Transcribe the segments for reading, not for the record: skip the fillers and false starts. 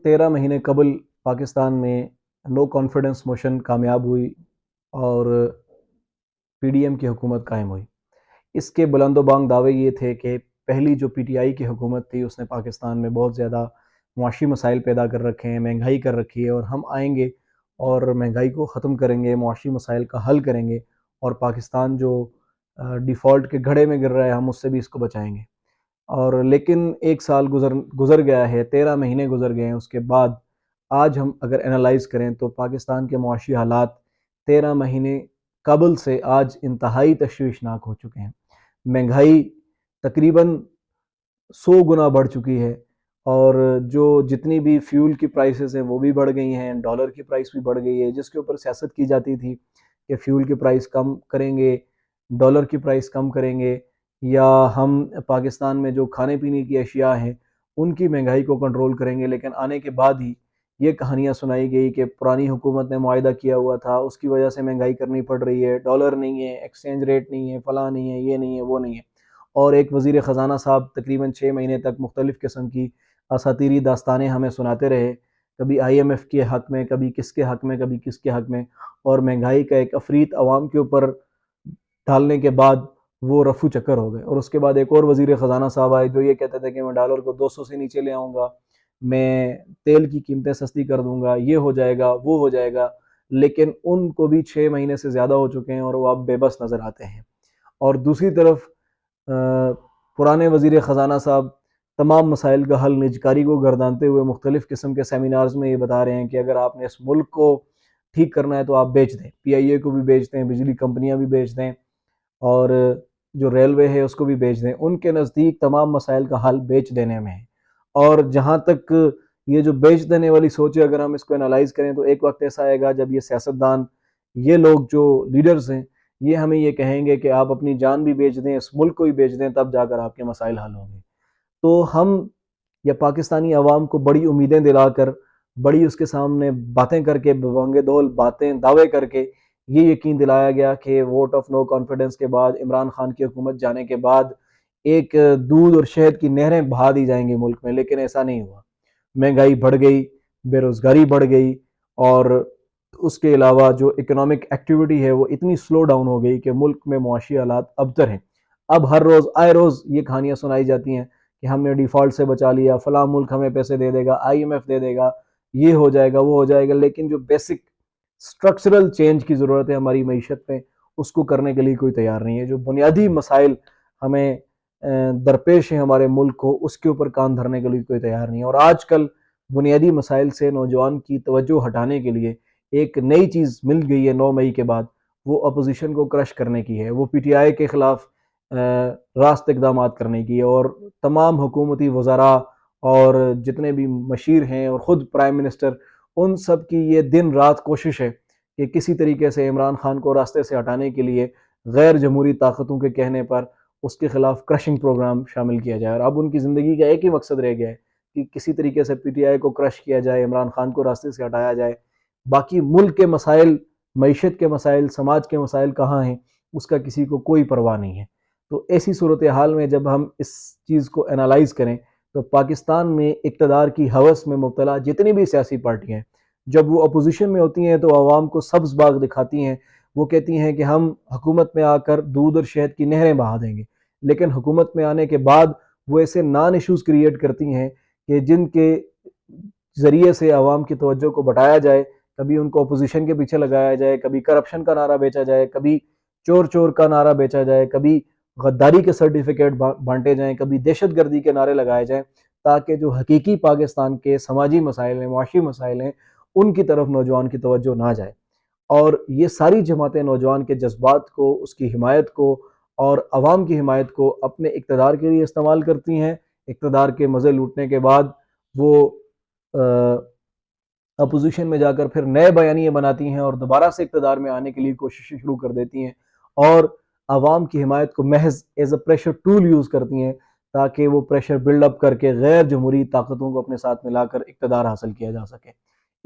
13 महीने कबल पाकिस्तान में नो कॉन्फिडेंस मोशन कामयाब हुई और पीडीएम की हुकूमत कायम हुई। इसके बुलंदोबांग दावे ये थे कि पहली जो पीटीआई की हुकूमत थी उसने पाकिस्तान में बहुत ज़्यादा मुआशी मसाइल पैदा कर रखे हैं, महंगाई कर रखी है, और हम आएंगे और महंगाई को ख़त्म करेंगे, मुआशी मसाइल का हल करेंगे और पाकिस्तान जो डिफ़ॉल्ट के घड़े में गिर रहा है हम उससे भी इसको बचाएंगे। और लेकिन एक साल गुजर गुजर गया है, 13 महीने गुजर गए हैं। उसके बाद आज हम अगर एनालाइज़ करें तो पाकिस्तान के मुआशी हालात 13 महीने कबल से आज इंतहाई तशवीशनाक हो चुके हैं। महंगाई तकरीबन 100 गुना बढ़ चुकी है, और जो जितनी भी फ्यूल की प्राइसेस हैं वो भी बढ़ गई हैं, डॉलर की प्राइस भी बढ़ गई है, जिसके ऊपर सियासत की जाती थी कि फ्यूल की प्राइस कम करेंगे, डॉलर की प्राइस कम करेंगे, या हम पाकिस्तान में जो खाने पीने की अशिया हैं उनकी महंगाई को कंट्रोल करेंगे। लेकिन आने के बाद ही ये कहानियाँ सुनाई गई कि पुरानी हुकूमत ने मुआहदा किया हुआ था, उसकी वजह से महंगाई करनी पड़ रही है, डॉलर नहीं है, एक्सचेंज रेट नहीं है, फलां नहीं है, ये नहीं है, वो नहीं है। और एक वज़ीर ख़जाना साहब तकरीबन 6 महीने तक मुख्तलिफ़ किस्म की असातीरी दास्तानें हमें सुनाते रहे, कभी IMF के हक़ में, कभी किसके हक़ में, कभी किसके हक़ में, और महंगाई का एक अफरीत अवाम के ऊपर डालने के बाद वो रफू चक्कर हो गए। और उसके बाद एक और वज़ीर ख़जाना साहब आए जो ये कहते थे कि मैं डॉलर को 200 से नीचे ले आऊँगा, मैं तेल की कीमतें सस्ती कर दूँगा, ये हो जाएगा, वो हो जाएगा। लेकिन उनको भी 6 महीने से ज़्यादा हो चुके हैं और वो अब बेबस नज़र आते हैं। और दूसरी तरफ पुराने वज़ीर ख़जाना साहब तमाम मसाइल का हल निजकारी को गर्दानते हुए मुख्तलिफ़ किस्म के सेमिनार्स में ये बता रहे हैं कि अगर आपने इस मुल्क को ठीक करना है तो आप बेच दें, PIA को भी बेच दें, बिजली कंपनियाँ भी बेच दें, और जो रेलवे है उसको भी बेच दें। उनके नज़दीक तमाम मसाइल का हल बेच देने में है। और जहाँ तक ये जो बेच देने वाली सोच है, अगर हम इसको एनालाइज़ करें तो एक वक्त ऐसा आएगा जब ये सियासतदान, ये लोग जो लीडर्स हैं, ये हमें ये कहेंगे कि आप अपनी जान भी बेच दें, इस मुल्क को भी बेच दें, तब जाकर आपके मसाइल हल होंगे। तो हम या पाकिस्तानी अवाम को बड़ी उम्मीदें दिलाकर, बड़ी उसके सामने बातें करके, बवंगे-दौल बातें, दावे करके ये यकीन दिलाया गया कि वोट ऑफ नो कॉन्फिडेंस के बाद, इमरान खान की हुकूमत जाने के बाद एक दूध और शहद की नहरें बहा दी जाएंगी मुल्क में, लेकिन ऐसा नहीं हुआ। महंगाई बढ़ गई, बेरोज़गारी बढ़ गई, और उसके अलावा जो इकोनॉमिक एक्टिविटी है वो इतनी स्लो डाउन हो गई कि मुल्क में मुआशी हालात अबतर हैं। अब हर रोज़ आए रोज़ ये कहानियाँ सुनाई जाती हैं कि हमने डिफ़ॉल्ट से बचा लिया, फ़लाँ मुल्क हमें पैसे दे देगा, IMF दे देगा, ये हो जाएगा, वो हो जाएगा। लेकिन जो बेसिक स्ट्रक्चरल चेंज की ज़रूरत है हमारी मईशत में, उसको करने के लिए कोई तैयार नहीं है। जो बुनियादी मसाइल हमें दरपेश हैं हमारे मुल्क को, उसके ऊपर कान धरने के लिए कोई तैयार नहीं है। और आजकल बुनियादी मसाइल से नौजवान की तवज्जो हटाने के लिए एक नई चीज़ मिल गई है 9 मई के बाद, वो अपोजिशन को क्रश करने की है, वो PTI के ख़िलाफ़ रास्त इक़दाम करने की है। और तमाम हुकूमती वज़रा और जितने भी मशीर हैं और ख़ुद प्राइम मिनिस्टर, उन सब की ये दिन रात कोशिश है कि किसी तरीके से इमरान खान को रास्ते से हटाने के लिए गैर जमहूरी ताकतों के कहने पर उसके ख़िलाफ़ क्रशिंग प्रोग्राम शामिल किया जाए। और अब उनकी ज़िंदगी का एक ही मकसद रह गया है कि किसी तरीके से PTI को क्रश किया जाए, इमरान खान को रास्ते से हटाया जाए। बाकी मुल्क के मसाइल, मईशत के मसाइल, समाज के मसाइल कहाँ हैं, उसका किसी को कोई परवाह नहीं है। तो ऐसी सूरत हाल में जब हम इस चीज़ को एनालाइज़ करें तो पाकिस्तान में इक़्तिदार की हवस में मुब्तला जितनी भी सियासी पार्टियाँ हैं, जब वो अपोजिशन में होती हैं तो आवाम को सब्ज़ बाग दिखाती हैं। वो कहती हैं कि हम हुकूमत में आकर दूध और शहद की नहरें बहा देंगे, लेकिन हुकूमत में आने के बाद वो ऐसे नॉन इश्यूज़ क्रिएट करती हैं कि जिनके ज़रिए से आवाम की तवज्जो को बटाया जाए। कभी उनको अपोजिशन के पीछे लगाया जाए, कभी करप्शन का नारा बेचा जाए, कभी चोर चोर का नारा बेचा जाए, कभी गद्दारी के सर्टिफिकेट बांटे जाएं, कभी दहशतगर्दी के नारे लगाए जाएं, ताकि जो हकीकी पाकिस्तान के समाजी मसाइल हैं, मुआशी मसाइल हैं, उनकी तरफ नौजवान की तवज्जो ना जाए। और ये सारी जमातें नौजवान के जज्बात को, उसकी हिमायत को और अवाम की हिमायत को अपने इक़्तिदार के लिए इस्तेमाल करती हैं। इक़्तिदार के मज़े लूटने के बाद वो अपोजिशन में जाकर फिर नए बयानिए बनाती हैं और दोबारा से इक़्तिदार में आने के लिए कोशिशें शुरू कर देती हैं, और अवाम की हिमायत को महज as a pressure tool use करती हैं, ताकि वो प्रेशर बिल्डअप करके गैर जमहूरी ताकतों को अपने साथ मिलाकर इक़्तिदार हासिल किया जा सके।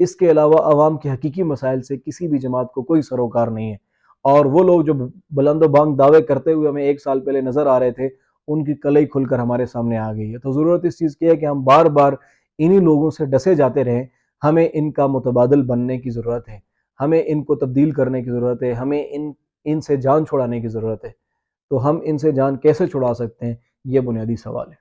इसके अलावा अवाम के हकीकी मसाइल से किसी भी जमात को कोई सरोकार नहीं है। और वो लोग जो बुलंद-ओ-बांग दावे करते हुए हमें 1 साल पहले नज़र आ रहे थे, उनकी कलई खुलकर हमारे सामने आ गई है। तो ज़रूरत इस चीज़ की है कि हम बार बार इन्हीं लोगों से डसे जाते रहें, हमें इनका मुतबादिल बनने की ज़रूरत है, हमें इनको तब्दील करने की ज़रूरत है, हमें इनसे जान छुड़ाने की ज़रूरत है। तो हम इनसे जान कैसे छुड़ा सकते हैं, ये बुनियादी सवाल है।